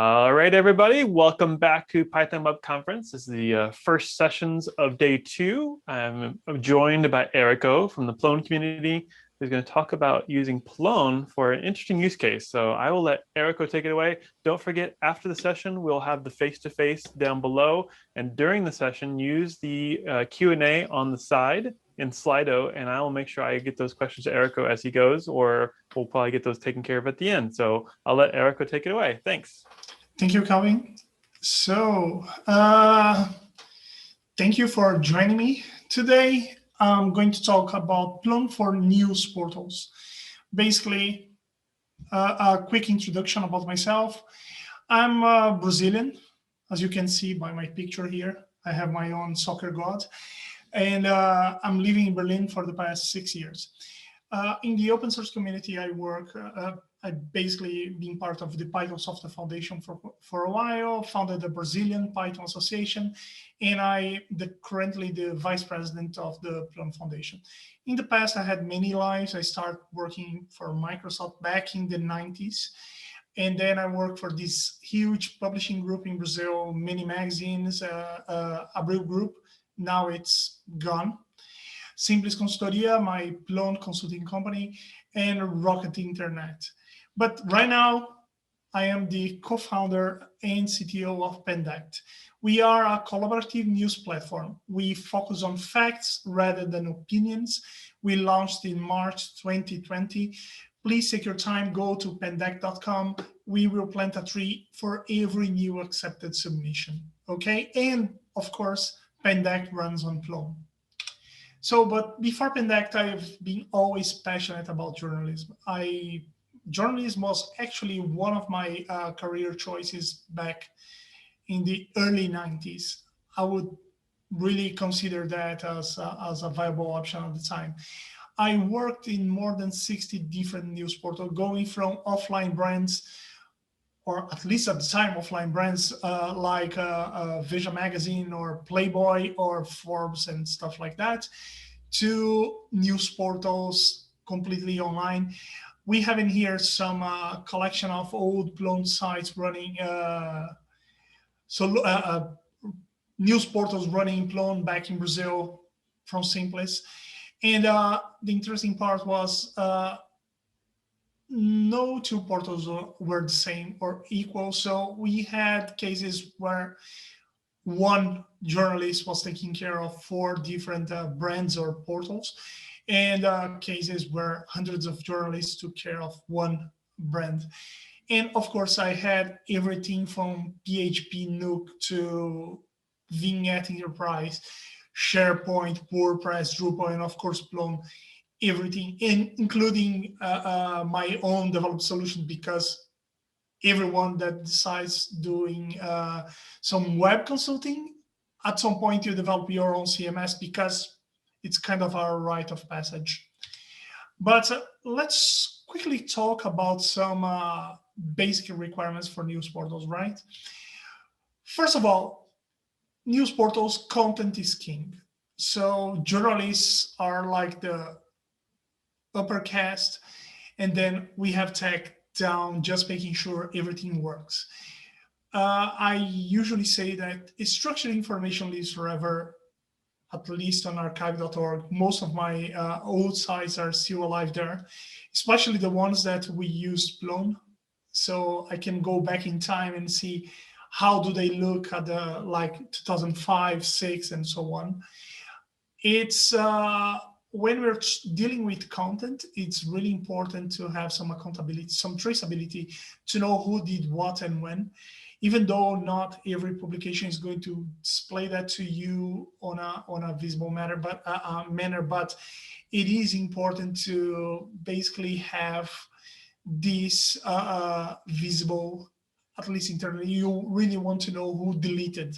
All right, everybody, welcome back to Python Web Conference. This is the first sessions of day 2. I'm joined by Érico from the Plone community, who's going to talk about using Plone for an interesting use case. So I will let Érico take it away. Don't forget, after the session, we'll have the face-to-face down below. And during the session, use the Q&A on the side in Slido, and I will make sure I get those questions to Érico as he goes, or we'll probably get those taken care of at the end. So I'll let Érico take it away. Thanks. Thank you, Calvin. So thank you for joining me today. I'm going to talk about Plone for news portals. Basically, a quick introduction about myself. I'm Brazilian, as you can see by my picture here. I have my own soccer god, and I'm living in Berlin for the past 6 years. In the open source community, I work. I've basically been part of the Python Software Foundation for a while, founded the Brazilian Python Association, and I'm currently the vice president of the Plone Foundation. In the past, I had many lives. I started working for Microsoft back in the 90s. And then I worked for this huge publishing group in Brazil, many magazines, Abril Group. Now it's gone. Simples Consultoria, my Plone consulting company, and Rocket Internet. But right now, I am the co-founder and CTO of Pendect. We are a collaborative news platform. We focus on facts rather than opinions. We launched in March 2020. Please take your time, go to pendect.com. We will plant a tree for every new accepted submission, okay? And of course, Pendect runs on Plone. So, but before Pendect, I've been always passionate about journalism. Journalism was actually one of my career choices back in the early 90s. I would really consider that as a viable option at the time. I worked in more than 60 different news portals, going from offline brands, or at least at the time, offline brands like Veja Magazine or Playboy or Forbes and stuff like that, to news portals completely online. We have in here some collection of old Plone sites running, news portals running in Plone back in Brazil from Simples. And the interesting part was no two portals were the same or equal. So we had cases where one journalist was taking care of 4 different brands or portals, and cases where hundreds of journalists took care of one brand. And of course, I had everything from PHP Nuke to Vignette Enterprise, SharePoint, WordPress, Drupal, and of course, Plone, everything, including my own developed solution, because everyone that decides doing some web consulting, at some point you develop your own CMS because it's kind of our rite of passage. But let's quickly talk about some basic requirements for news portals, right? First of all, news portals, content is king. So journalists are like the upper caste, and then we have tech down, just making sure everything works. I usually say that structured information lives forever, at least on archive.org. Most of my old sites are still alive there, especially the ones that we used Plone. So I can go back in time and see how do they look at the like 2005, 6, and so on. It's when we're dealing with content, it's really important to have some accountability, some traceability, to know who did what and when, even though not every publication is going to display that to you on a visible manner, but it is important to basically have this visible, at least internally. You really want to know who deleted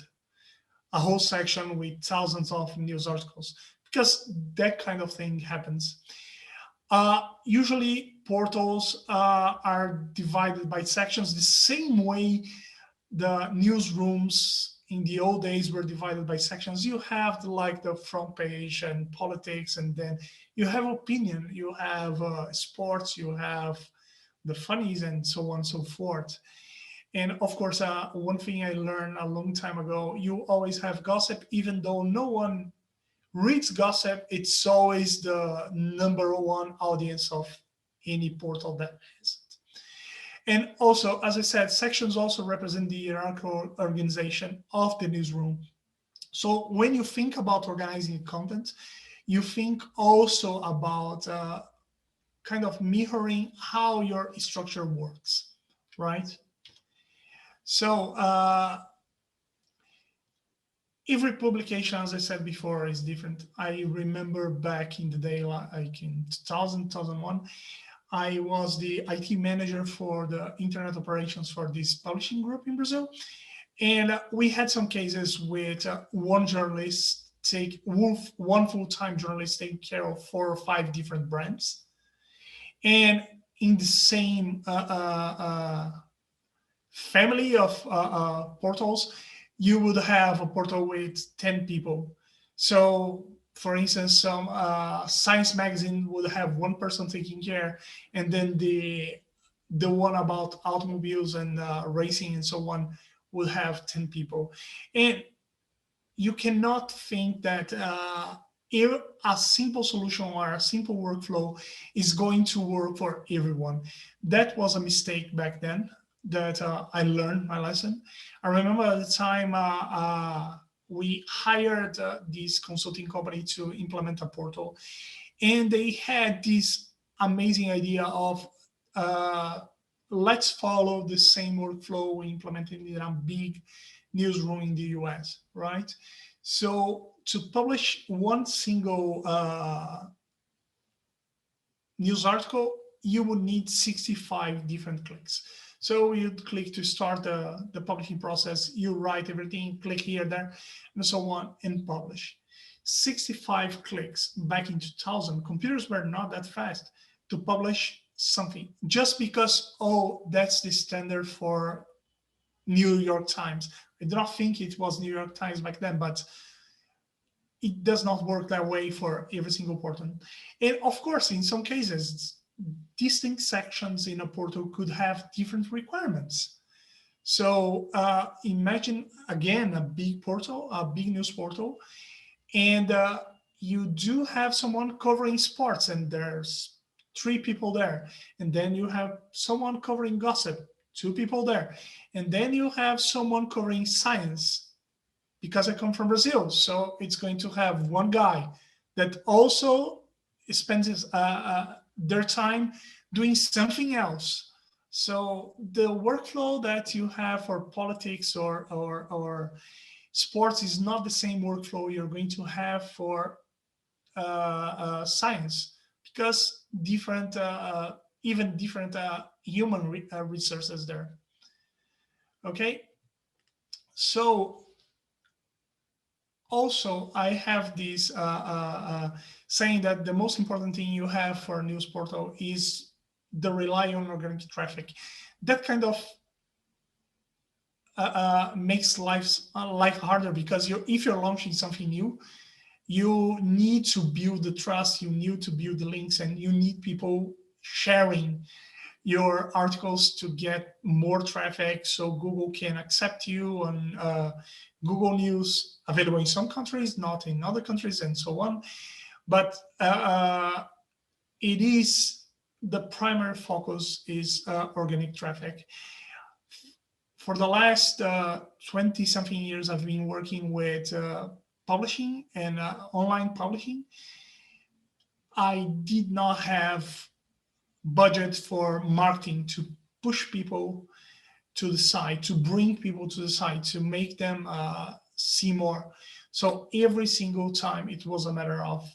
a whole section with thousands of news articles, because that kind of thing happens. Usually portals are divided by sections the same way the newsrooms in the old days were divided by sections. You have the front page and politics, and then you have opinion, you have sports, you have the funnies, and so on and so forth. And of course, one thing I learned a long time ago, you always have gossip, even though no one reads gossip, it's always the number one audience of any portal that has it. And also, as I said, sections also represent the hierarchical organization of the newsroom. So when you think about organizing content, you think also about kind of mirroring how your structure works, right? So every publication, as I said before, is different. I remember back in the day, like in 2000, 2001, I was the IT manager for the internet operations for this publishing group in Brazil. And we had some cases with one journalist one full-time journalist taking care of 4 or 5 different brands. And in the same family of portals, you would have a portal with 10 people. So for instance, some science magazine would have one person taking care, and then the one about automobiles and racing and so on would have 10 people. And you cannot think that a simple solution or a simple workflow is going to work for everyone. That was a mistake back then that I learned my lesson. I remember at the time we hired this consulting company to implement a portal, and they had this amazing idea of let's follow the same workflow we implemented in a big newsroom in the US, right? So to publish one single news article, you would need 65 different clicks. So you'd click to start the publishing process, you write everything, click here, there, and so on, and publish. 65 clicks back in 2000. Computers were not that fast to publish something just because, oh, that's the standard for New York Times. I do not think it was New York Times back then, but it does not work that way for every single portal. And of course, in some cases, distinct sections in a portal could have different requirements. So imagine, again, a big portal, a big news portal, and you do have someone covering sports, and there's 3 people there. And then you have someone covering gossip, 2 people there. And then you have someone covering science, because I come from Brazil. So it's going to have one guy that also spends their time doing something else. So the workflow that you have for politics or sports is not the same workflow you're going to have for science, because different, even different human resources there. Okay, so also I have this saying that the most important thing you have for a news portal is the rely on organic traffic. That kind of makes life harder, because if you're launching something new, you need to build the trust, you need to build the links, and you need people sharing your articles to get more traffic, so Google can accept you on Google News, available in some countries, not in other countries, and so on. But it is the primary focus is organic traffic. For the last 20 something years, I've been working with publishing and online publishing. I did not have budget for marketing to push people to the site, to bring people to the site, to make them see more. So every single time it was a matter of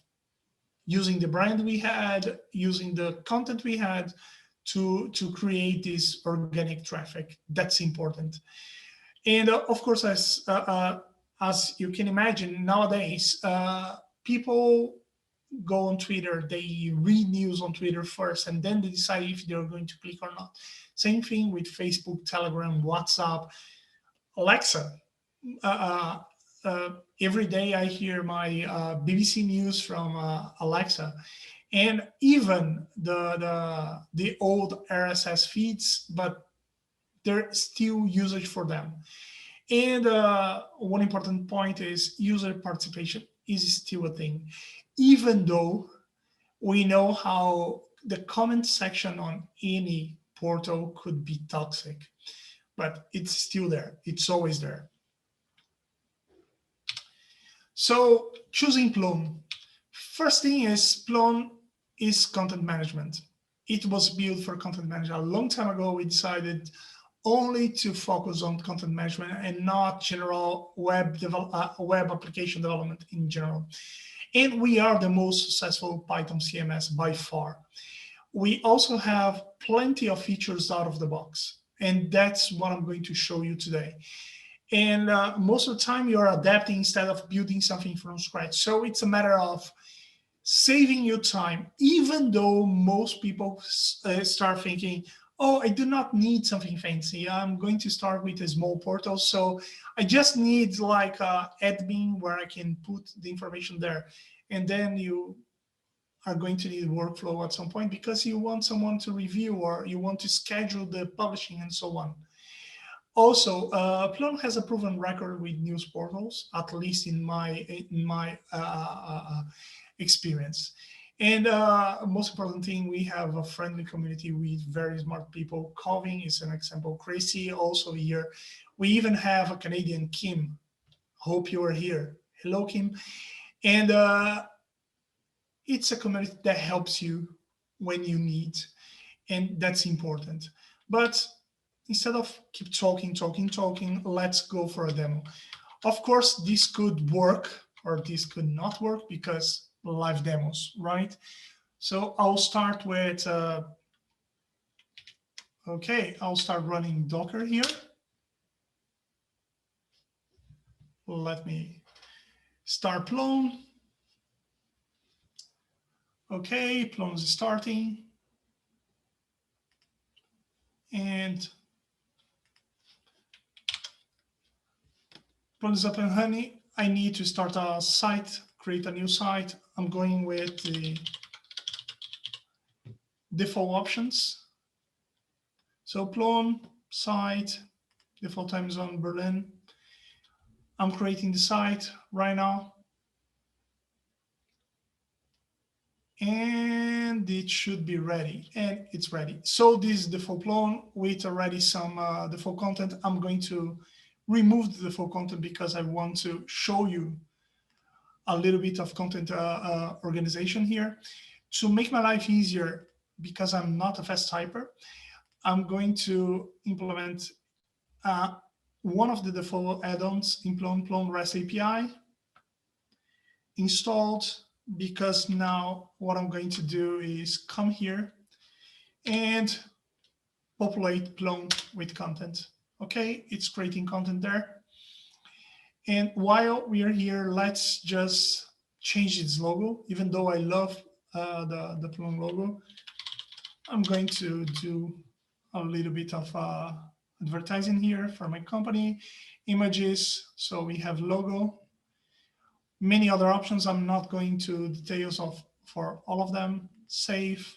using the brand we had, using the content we had to create this organic traffic. That's important. And of course, as you can imagine, nowadays, people go on Twitter, they read news on Twitter first, and then they decide if they're going to click or not. Same thing with Facebook, Telegram, WhatsApp, Alexa. Every day I hear my BBC News from Alexa, and even the old RSS feeds, but there's still usage for them. And one important point is user participation is still a thing, even though we know how the comment section on any portal could be toxic, but it's still there. It's always there. So choosing Plone. First thing is Plone is content management. It was built for content management. A long time ago, we decided only to focus on content management and not general web application development in general. And we are the most successful Python CMS by far. We also have plenty of features out of the box, and that's what I'm going to show you today. And most of the time you're adapting instead of building something from scratch. So it's a matter of saving you time, even though most people start thinking, oh, I do not need something fancy. I'm going to start with a small portal. So I just need like admin where I can put the information there. And then you are going to need workflow at some point because you want someone to review or you want to schedule the publishing and so on. Also, Plone has a proven record with news portals, at least in my experience. And most important thing, we have a friendly community with very smart people. Calvin is an example. Crazy also here. We even have a Canadian, Kim. Hope you are here. Hello, Kim. And it's a community that helps you when you need, and that's important. But instead of keep talking, let's go for a demo. Of course, this could work or this could not work because live demos, right? So I'll start with, okay, I'll start running Docker here. Let me start Plone. Okay, Plone is starting. And Plone is up and running. I need to start a site, create a new site. I'm going with the default options. So Plone, site, default time zone, Berlin. I'm creating the site right now. And it should be ready, and it's ready. So this is the default Plone with already some default content. I'm going to remove the default content because I want to show you a little bit of content organization here. To make my life easier, because I'm not a fast typer, I'm going to implement one of the default add-ons in Plone REST API installed, because now what I'm going to do is come here and populate Plone with content. Okay, it's creating content there. And while we are here, let's just change its logo. Even though I love the Plone logo, I'm going to do a little bit of advertising here for my company. Images, so we have logo. Many other options. I'm not going to details of for all of them. Save.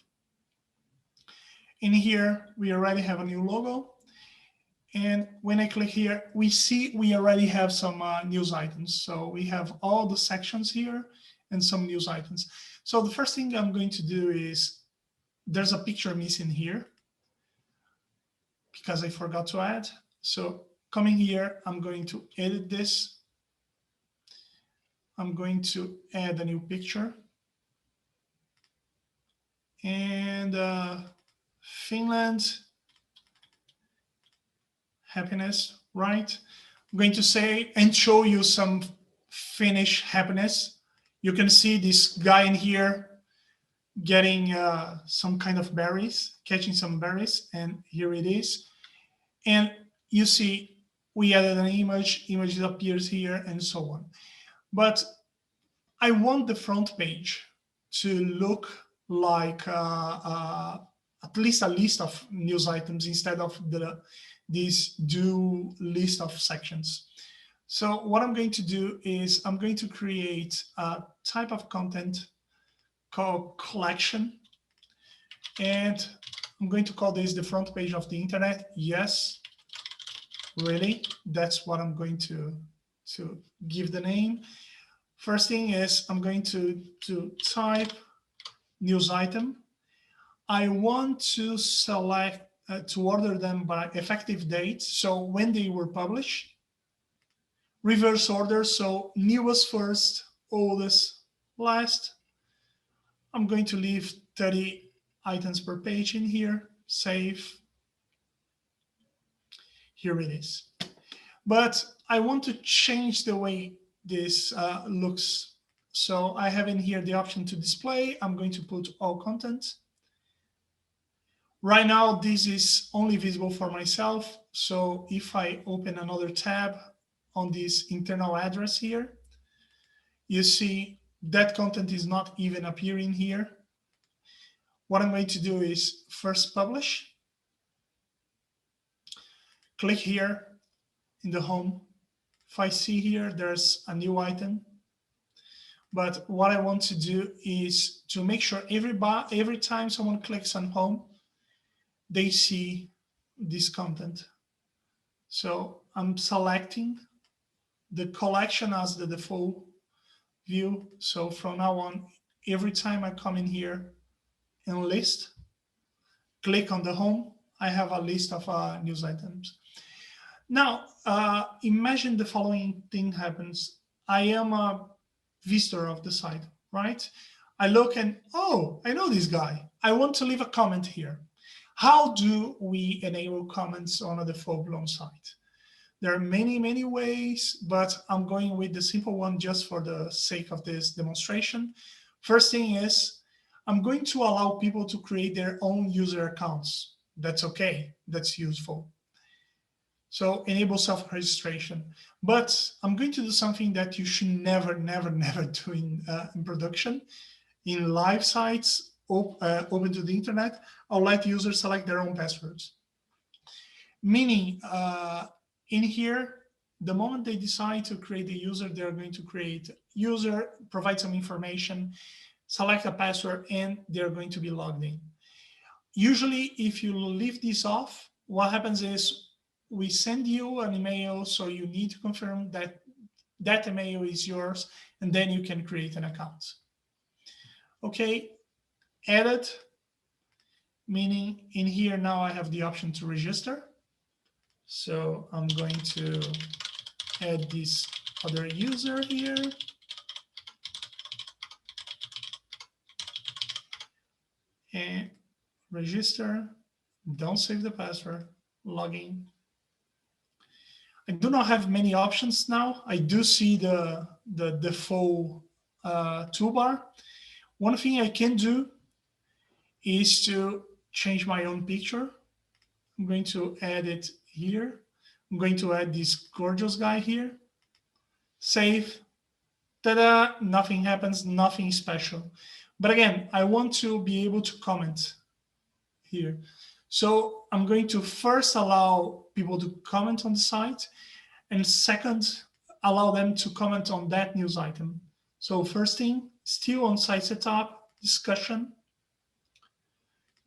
In here, we already have a new logo. And when I click here, we see we already have some news items. So we have all the sections here and some news items. So the first thing I'm going to do is, there's a picture missing here because I forgot to add. So coming here, I'm going to edit this. I'm going to add a new picture. And Finland, happiness, right? I'm going to say and show you some Finnish happiness. You can see this guy in here getting some kind of berries, catching some berries, and here it is. And you see we added an image appears here, and so on. But I want the front page to look like at least a list of news items instead of this do list of sections. So what I'm going to do is I'm going to create a type of content called collection. And I'm going to call this the front page of the internet. Yes. really. That's what I'm going to give the name. First thing is I'm going to type news item. I want to select to order them by effective date, so when they were published. Reverse order, so newest first, oldest last. I'm going to leave 30 items per page in here. Save. Here it is. But I want to change the way this looks. So I have in here the option to display. I'm going to put all content. Right now, this is only visible for myself. So if I open another tab on this internal address here, you see that content is not even appearing here. What I'm going to do is first publish. Click here in the home. If I see here, there's a new item. But what I want to do is to make sure every time someone clicks on home, they see this content. So I'm selecting the collection as the default view. So from now on, every time I come in here and list, click on the home, I have a list of news items. Now, imagine the following thing happens. I am a visitor of the site, right? I look and, oh, I know this guy. I want to leave a comment here. How do we enable comments on a default Plone site? There are many, many ways, but I'm going with the simple one just for the sake of this demonstration. First thing is, I'm going to allow people to create their own user accounts. That's okay, that's useful. So enable self-registration. But I'm going to do something that you should never, never, never do in production. In live sites open to the internet, I'll let users select their own passwords. Meaning, in here, the moment they decide to create a user, they're going to create user, provide some information, select a password, and they're going to be logged in. Usually, if you leave this off, what happens is we send you an email, so you need to confirm that that email is yours, and then you can create an account. Okay, edit, meaning in here now I have the option to register. So I'm going to add this other user here. And register, don't save the password, login. I do not have many options now. I do see the default toolbar. One thing I can do is to change my own picture. I'm going to add it here. I'm going to add this gorgeous guy here. Save. Ta-da! Nothing happens, nothing special. But again, I want to be able to comment here. So I'm going to first allow people to comment on the site, and second, allow them to comment on that news item. So first thing, still on site setup, discussion,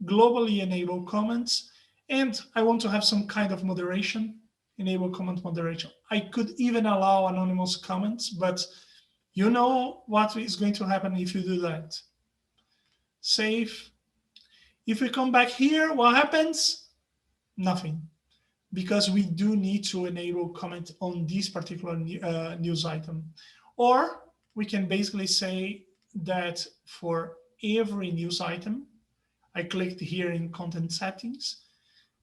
globally enable comments, and I want to have some kind of moderation, enable comment moderation. I could even allow anonymous comments, but you know what is going to happen if you do that. Save. If we come back here, what happens? Nothing, because we do need to enable comment on this particular news item. Or we can basically say that for every news item, I clicked here in content settings,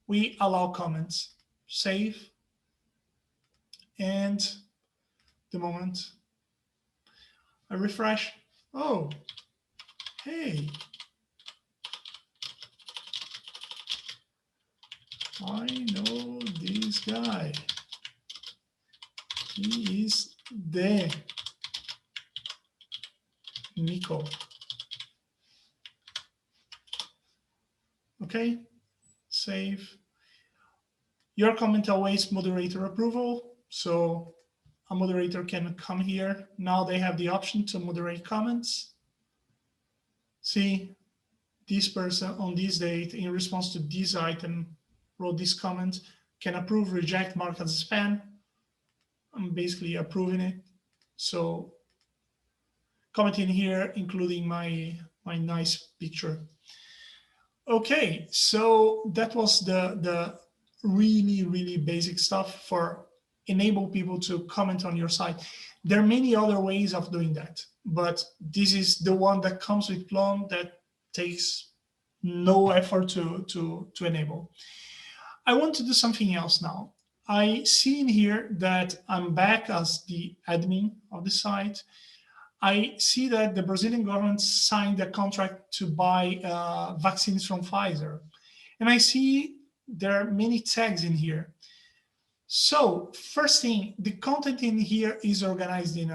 we allow comments. Save. And the moment I refresh, oh, hey, I know this guy. He is the Nico. Okay, save. Your comment awaits moderator approval. So a moderator can come here. Now they have the option to moderate comments. See, this person on this date in response to this item wrote this comment. can approve, reject, mark as spam. I'm basically approving it. So commenting here, including my nice picture. Okay, so that was the really basic stuff for enable people to comment on your site. There are many other ways of doing that, but this is the one that comes with Plone that takes no effort to enable. I want to do something else now. I see in here that I'm back as the admin of the site. I see that the Brazilian government signed a contract to buy vaccines from Pfizer. And I see there are many tags in here. So first thing, the content in here is organized in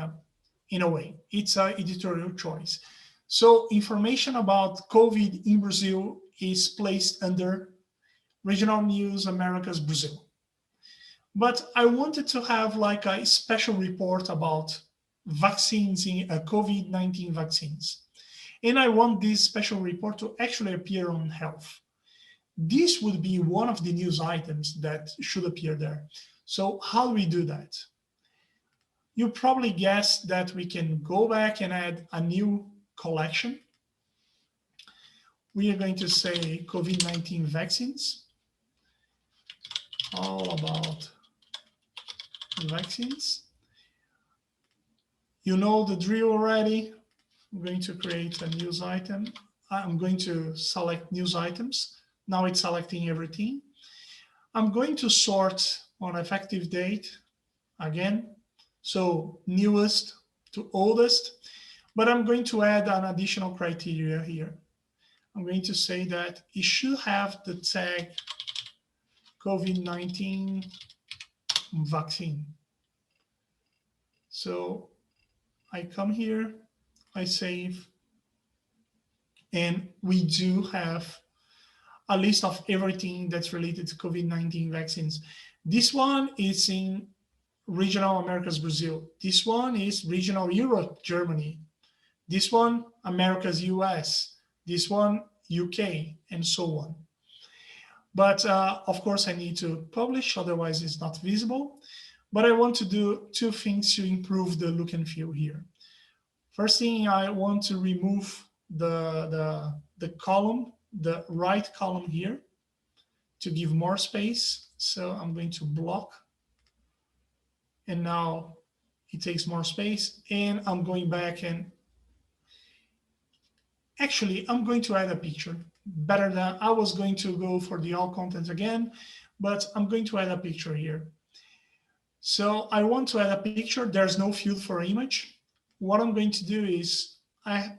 a way. It's an editorial choice. So information about COVID in Brazil is placed under Regional News Americas Brazil. But I wanted to have like a special report about vaccines in COVID-19 vaccines. And I want this special report to actually appear on health. This would be one of the news items that should appear there. So how do we do that? You probably guessed that we can go back and add a new collection. We are going to say COVID-19 vaccines, all about vaccines. You know the drill already. I'm going to create a news item. I'm going to select news items. Now it's selecting everything. I'm going to sort on effective date again. So newest to oldest, but I'm going to add an additional criteria here. I'm going to say that it should have the tag COVID-19 vaccine. So I come here, I save, and we do have a list of everything that's related to COVID-19 vaccines. This one is in Regional Americas Brazil. This one is Regional Europe, Germany. This one, Americas US. This one, UK, and so on. But of course, I need to publish, otherwise it's not visible. But I want to do two things to improve the look and feel here. First thing, I want to remove the column, the right column here, to give more space. So I'm going to block. And now it takes more space. And I'm going back and actually, I'm going to add a picture. Better than I was going to go for the all content again, but I'm going to add a picture here. So I want to add a picture. There's no field for image. What I'm going to do is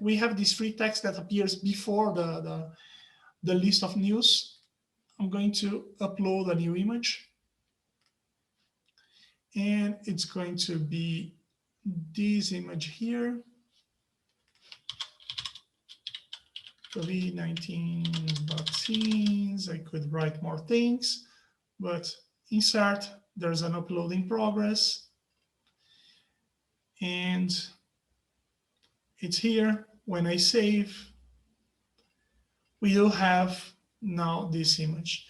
we have this free text that appears before the list of news. I'm going to upload a new image. And it's going to be this image here. COVID-19 vaccines. I could write more things, but insert, there's an uploading progress. And it's here. When I save, we will have now this image.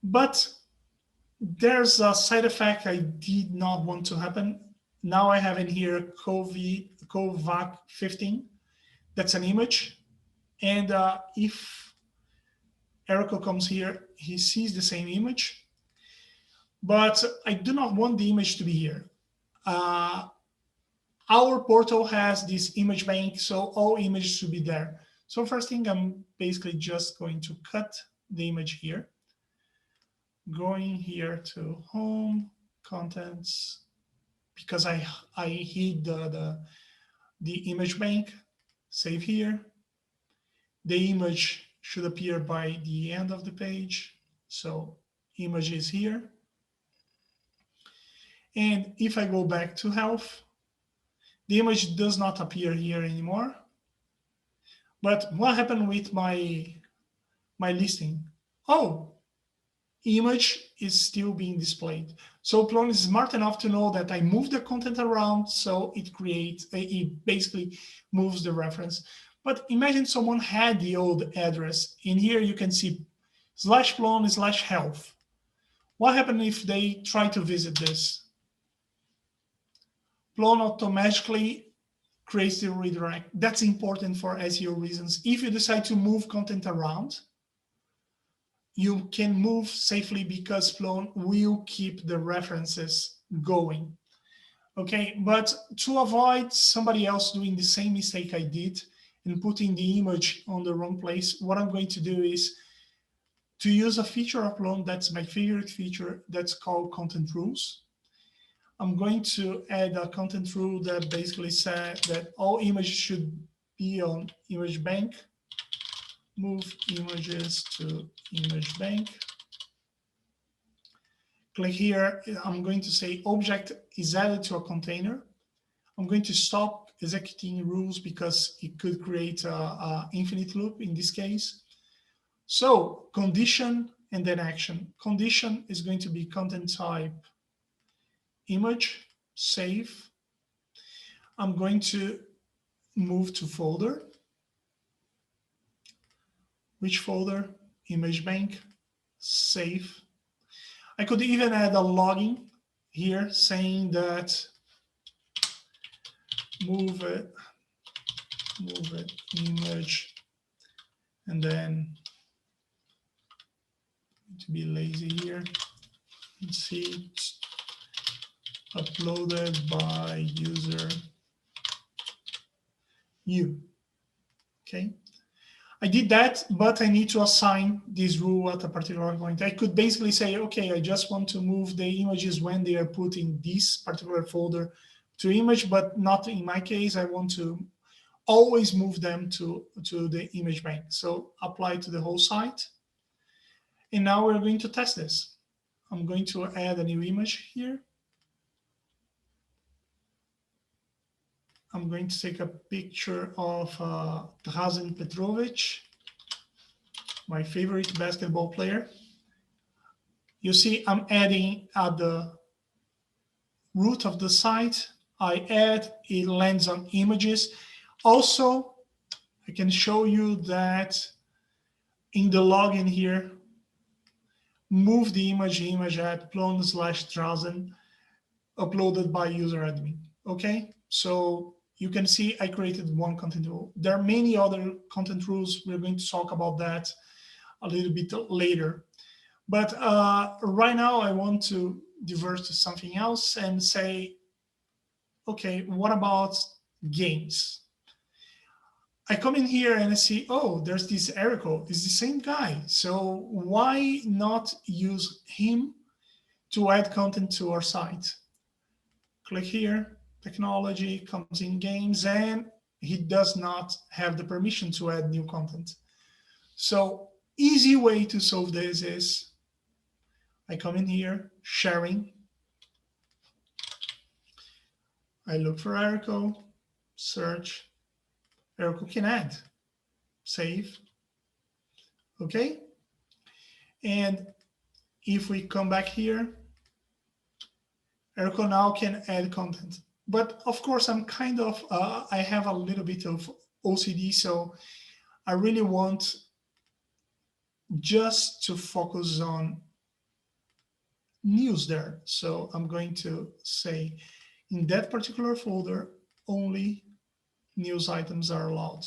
But there's a side effect I did not want to happen. Now I have in here COVAC 15. That's an image. And if Érico comes here, he sees the same image. But I do not want the image to be here. Our portal has this image bank, so all images should be there. So first thing, I'm basically just going to cut the image here. Going here to home, contents, because I hid the image bank, save here. The image should appear by the end of the page. So image is here. And if I go back to health, the image does not appear here anymore. But what happened with my listing? Oh, image is still being displayed. So Plone is smart enough to know that I move the content around, so it basically moves the reference. But imagine someone had the old address. In here you can see /Plone/health. What happens if they try to visit this? Plone automatically creates the redirect. That's important for SEO reasons. If you decide to move content around, you can move safely because Plone will keep the references going. Okay, but to avoid somebody else doing the same mistake I did and putting the image on the wrong place, what I'm going to do is to use a feature of Plone that's my favorite feature that's called content rules. I'm going to add a content rule that basically says that all images should be on image bank. Move images to image bank. Click here. I'm going to say object is added to a container. I'm going to stop executing rules because it could create an infinite loop in this case. So condition and then action. Condition is going to be content type image, save. I'm going to move to folder. Which folder? Image bank, save. I could even add a logging here saying that move it, image, and then to be lazy here, let's see, uploaded by user you. Okay, I did that, but I need to assign this rule at a particular point. I could basically say, okay, I just want to move the images when they are put in this particular folder to image, but not in my case. I want to always move them to the image bank. So apply to the whole site. And now we're going to test this. I'm going to add a new image here. I'm going to take a picture of Drazen Petrovic, my favorite basketball player. You see, I'm adding at the root of the site. I add, it lands on images. Also, I can show you that in the login here, move the image at plone/Drazen, uploaded by user admin. Okay, so you can see I created one content rule. There are many other content rules. We're going to talk about that a little bit later. But right now I want to divert to something else and say, okay, what about games? I come in here and I see, oh, there's this Érico. It's the same guy. So why not use him to add content to our site? Click here, technology, comes in games, and he does not have the permission to add new content. So easy way to solve this is I come in here, sharing. I look for Érico, search. Érico can add, save. Okay. And if we come back here, Érico now can add content. But of course, I'm kind of, I have a little bit of OCD, so I really want just to focus on news there. So I'm going to say in that particular folder, only news items are allowed.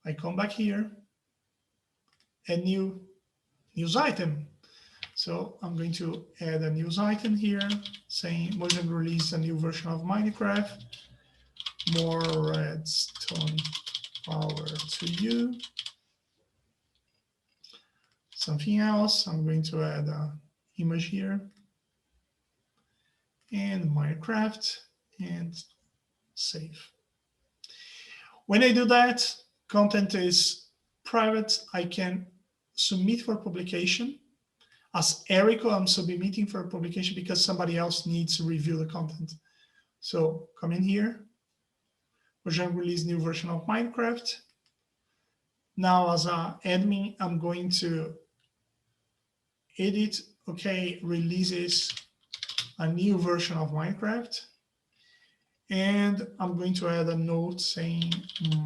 I come back here, a new news item. So I'm going to add a news item here saying Mojang released a new version of Minecraft. More redstone power to you. Something else, I'm going to add an image here and Minecraft and save. When I do that, content is private. I can submit for publication. As Érico, I'm submitting for publication because somebody else needs to review the content. So come in here. Mojang released new version of Minecraft. Now as an admin, I'm going to edit, okay, releases a new version of Minecraft. And I'm going to add a note saying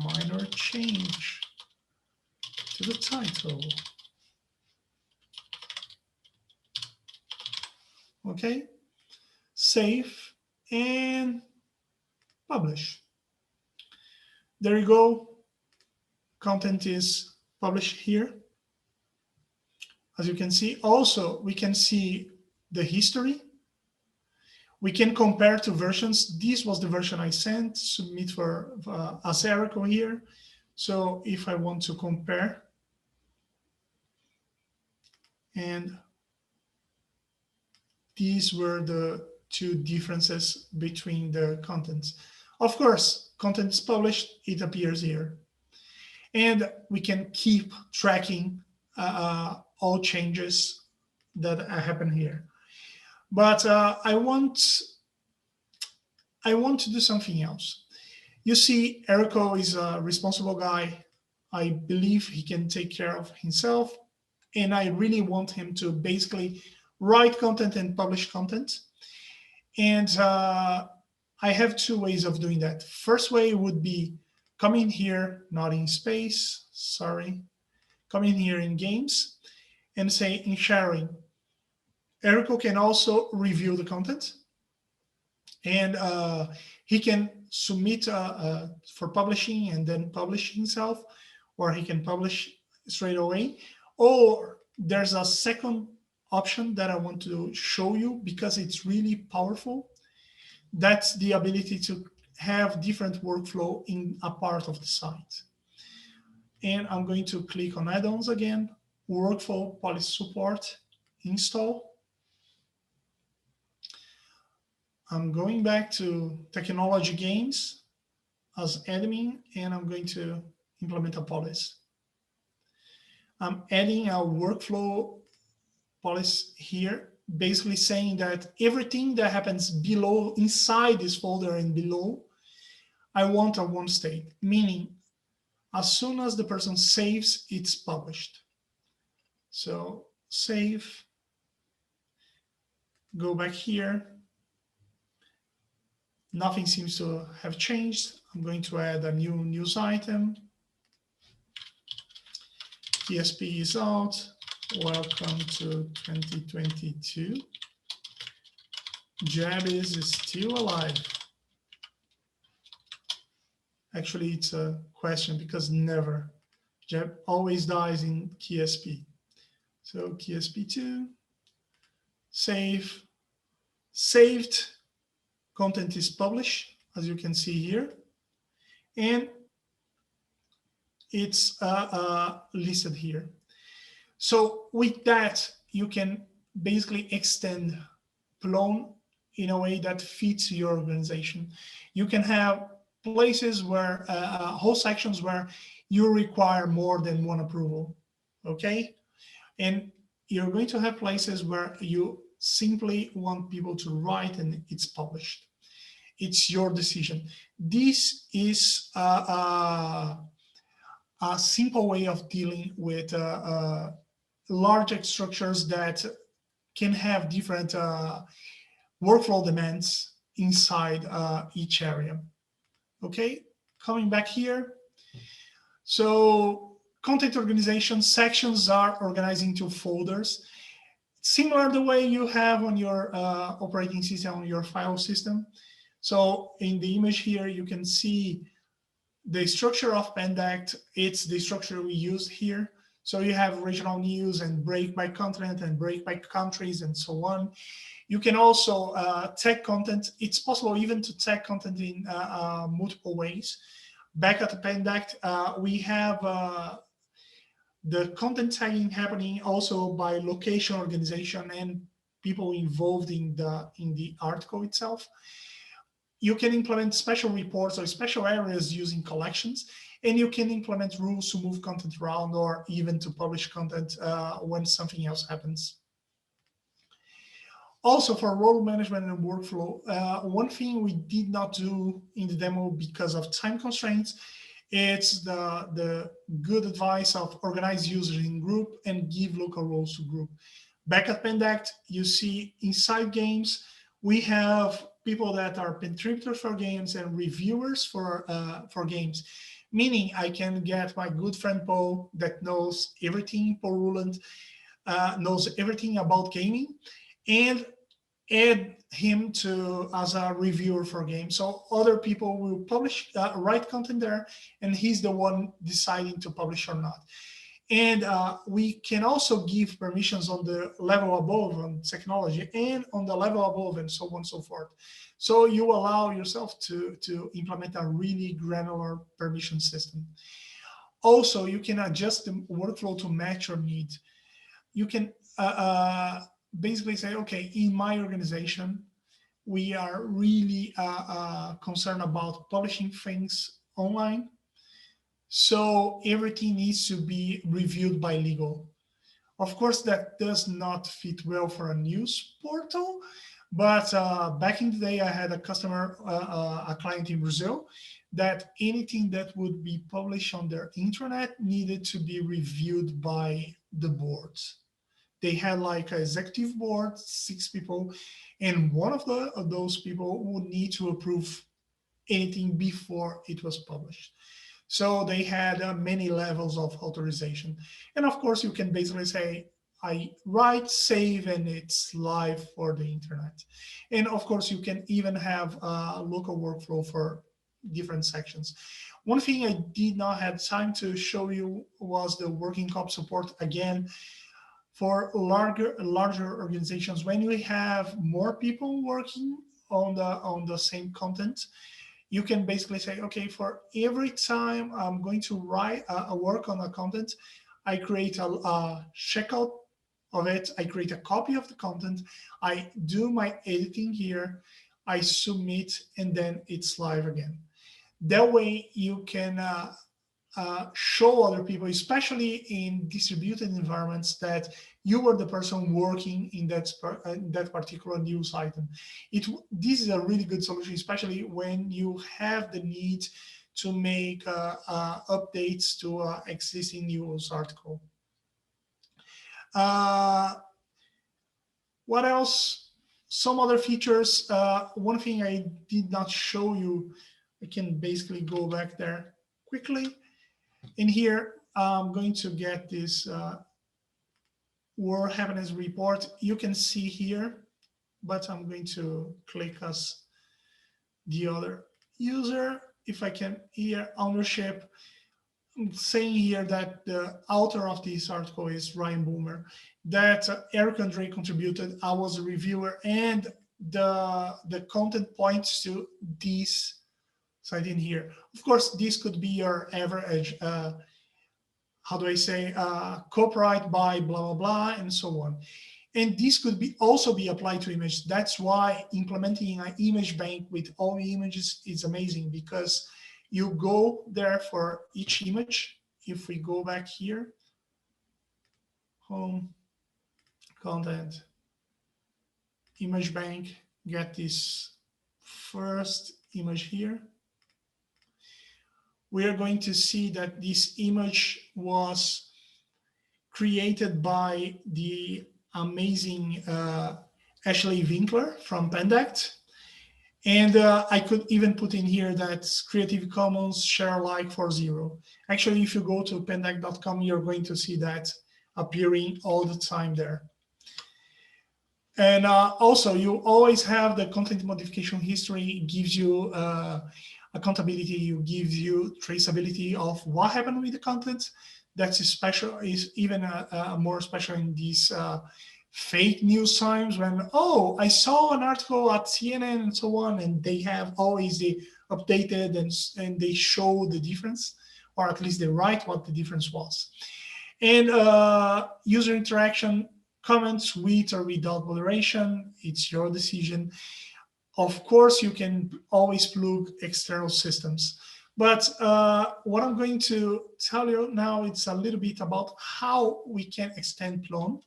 minor change to the title. Okay, save and publish. There you go. Content is published here. As you can see, also we can see the history. We can compare to versions. This was the version I sent, submit for as Érico here. So if I want to compare, and these were the two differences between the contents. Of course, content is published, it appears here. And we can keep tracking all changes that happen here. But I want to do something else. You see, Érico is a responsible guy. I believe he can take care of himself. And I really want him to basically write content and publish content. And I have two ways of doing that. First way would be come in here, not in space, sorry. Come in here in games and say in sharing. Érico can also review the content. And he can submit for publishing and then publish himself, or he can publish straight away. Or there's a second option that I want to show you because it's really powerful. That's the ability to have different workflow in a part of the site. And I'm going to click on add-ons again, workflow policy support, install. I'm going back to technology games as admin, and I'm going to implement a policy. I'm adding a workflow policy here, basically saying that everything that happens below, inside this folder and below, I want a one state, meaning as soon as the person saves, it's published. So save, go back here. Nothing seems to have changed. I'm going to add a new news item. TSP is out. Welcome to 2022. Jabbies is still alive. Actually, it's a question because never. Jab always dies in KSP. So KSP2, save, saved. Content is published, as you can see here, and it's listed here. So with that, you can basically extend Plone in a way that fits your organization. You can have places where, whole sections where you require more than one approval, okay? And you're going to have places where you simply want people to write and it's published. It's your decision. This is a simple way of dealing with large structures that can have different workflow demands inside each area. Okay, coming back here. So content organization sections are organized into folders, similar the way you have on your operating system, on your file system. So in the image here, you can see the structure of Pendact. It's the structure we use here. So you have regional news and break by content and break by countries and so on. You can also tag content. It's possible even to tag content in multiple ways. Back at the Pendact, we have the content tagging happening also by location, organization, and people involved in the article itself. You can implement special reports or special areas using collections, and you can implement rules to move content around or even to publish content when something else happens. Also for role management and workflow, one thing we did not do in the demo because of time constraints, it's the good advice of organize users in group and give local roles to group. Back at Pendact, you see inside games, we have people that are contributors for games and reviewers for games. Meaning I can get my good friend Paul that knows everything, Paul Ruland, knows everything about gaming. And add him to as a reviewer for games. So other people will publish, write content there, and he's the one deciding to publish or not. And we can also give permissions on the level above on technology and on the level above and so on and so forth. So you allow yourself to implement a really granular permission system. Also, you can adjust the workflow to match your needs. You can basically say, okay, in my organization, we are really concerned about publishing things online. So everything needs to be reviewed by legal. Of course, that does not fit well for a news portal, but back in the day, I had a customer, a client in Brazil, that anything that would be published on their intranet needed to be reviewed by the boards. They had like an executive board, 6 people, and one of those people would need to approve anything before it was published. So they had many levels of authorization. And of course, you can basically say, I write, save, and it's live for the internet. And of course, you can even have a local workflow for different sections. One thing I did not have time to show you was the working copy support. Again, for larger organizations, when we have more people working on the same content, you can basically say, okay, for every time I'm going to write a work on a content, I create a checkout of it, I create a copy of the content, I do my editing here, I submit, and then it's live again. That way you can show other people, especially in distributed environments, that you were the person working in that particular news item. This is a really good solution, especially when you have the need to make updates to existing news article. What else? Some other features. One thing I did not show you, I can basically go back there quickly. In here, I'm going to get this World Happiness Report. You can see here, but I'm going to click as the other user. If I can, here, ownership, I'm saying here that the author of this article is Ryan Boomer, that Érico Andrei contributed. I was a reviewer, and the content points to this site in here. Of course, this could be your average, how do I say, copyright by blah, blah, blah, and so on. And this could also be applied to images. That's why implementing an image bank with all the images is amazing, because you go there for each image. If we go back here, home, content, image bank, get this first image here. We are going to see that this image was created by the amazing Ashley Winkler from Pendact. And I could even put in here that Creative Commons share alike 4.0. Actually, if you go to pendact.com, you're going to see that appearing all the time there. And also, you always have the content modification history. It gives you accountability, it gives you traceability of what happened with the content. That's special, is even more special in these fake news times when, oh, I saw an article at CNN and so on, and they have always the updated and they show the difference, or at least they write what the difference was. And user interaction, comments with or without moderation, it's your decision. Of course, you can always plug external systems. But what I'm going to tell you now, it's a little bit about how we can extend Plone.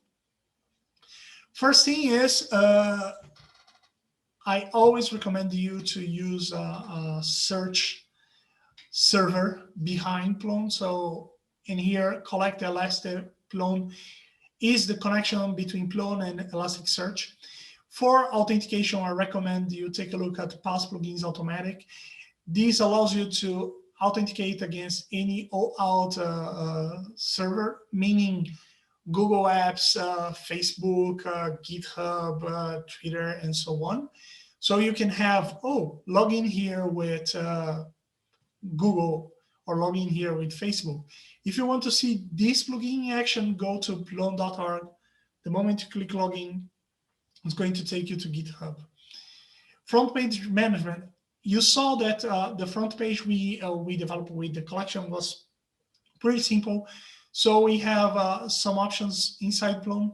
First thing is, I always recommend you to use a search server behind Plone. So in here, collect Elastic Plone is the connection between Plone and Elasticsearch. For authentication, I recommend you take a look at Pass Plugins Automatic. This allows you to authenticate against any OAuth server, meaning Google Apps, Facebook, GitHub, Twitter, and so on. So you can have, log in here with Google or log in here with Facebook. If you want to see this plugin in action, go to plone.org. The moment you click login, it's going to take you to GitHub. Front page management. You saw that the front page we developed with the collection was pretty simple. So we have some options inside Plone.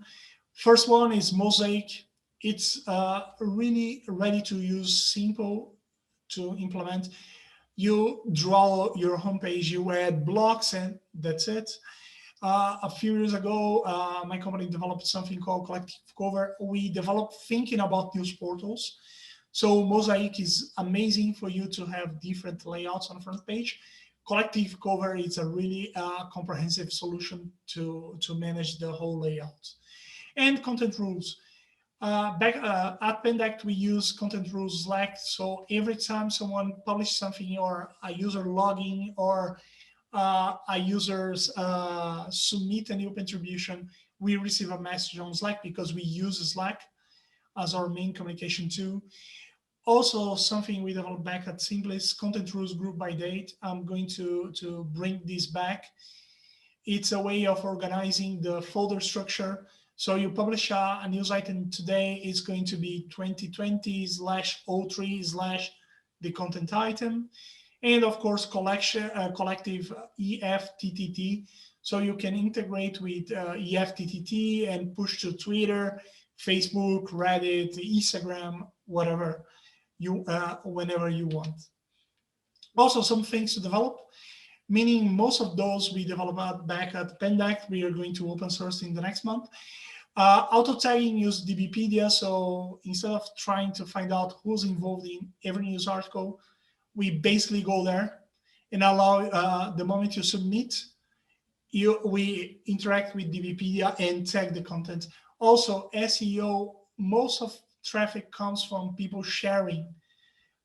First one is Mosaic. It's really ready to use, simple to implement. You draw your homepage, you add blocks, and that's it. A few years ago, my company developed something called Collective Cover. We developed thinking about news portals. So Mosaic is amazing for you to have different layouts on the front page. Collective Cover is a really comprehensive solution to manage the whole layout. And content rules. Back at Pendact, we use content rules Slack. So every time someone publishes something, or a user login, or a user's submit a new contribution, we receive a message on Slack because we use Slack as our main communication tool. Also, something we developed back at Simplis, content rules group by date. I'm going to bring this back. It's a way of organizing the folder structure. So you publish a news item today, it's going to be 2020/03/ the content item. And of course, collective EFTTT. So you can integrate with EFTTT and push to Twitter, Facebook, Reddit, Instagram, whatever you whenever you want. Also, some things to develop, meaning most of those we developed back at Pendact, we are going to open source in the next month. Auto tagging use DBpedia, so instead of trying to find out who's involved in every news article, we basically go there and allow the moment you submit, we interact with DBpedia and tag the content. Also, SEO, most of traffic comes from people sharing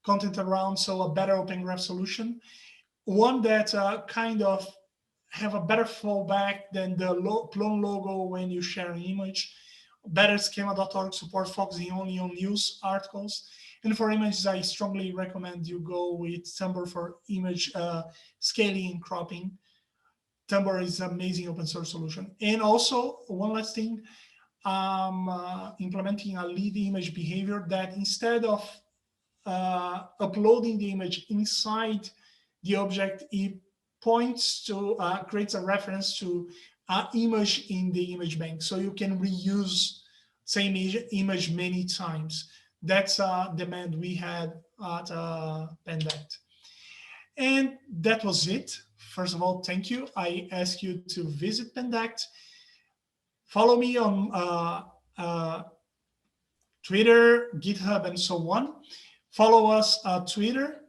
content around, so a better Open Graph solution. One that kind of have a better fallback than the Plone logo when you share an image. Better schema.org support focusing only on news articles. And for images, I strongly recommend you go with Tumblr for image scaling and cropping. Tumblr is an amazing open source solution. And also, one last thing, implementing a lead image behavior that instead of uploading the image inside the object, it points to, creates a reference to an image in the image bank. So you can reuse same image many times. That's a demand we had at Pendact. And that was it. First of all, thank you. I ask you to visit Pendact. Follow me on Twitter, GitHub, and so on. Follow us on Twitter.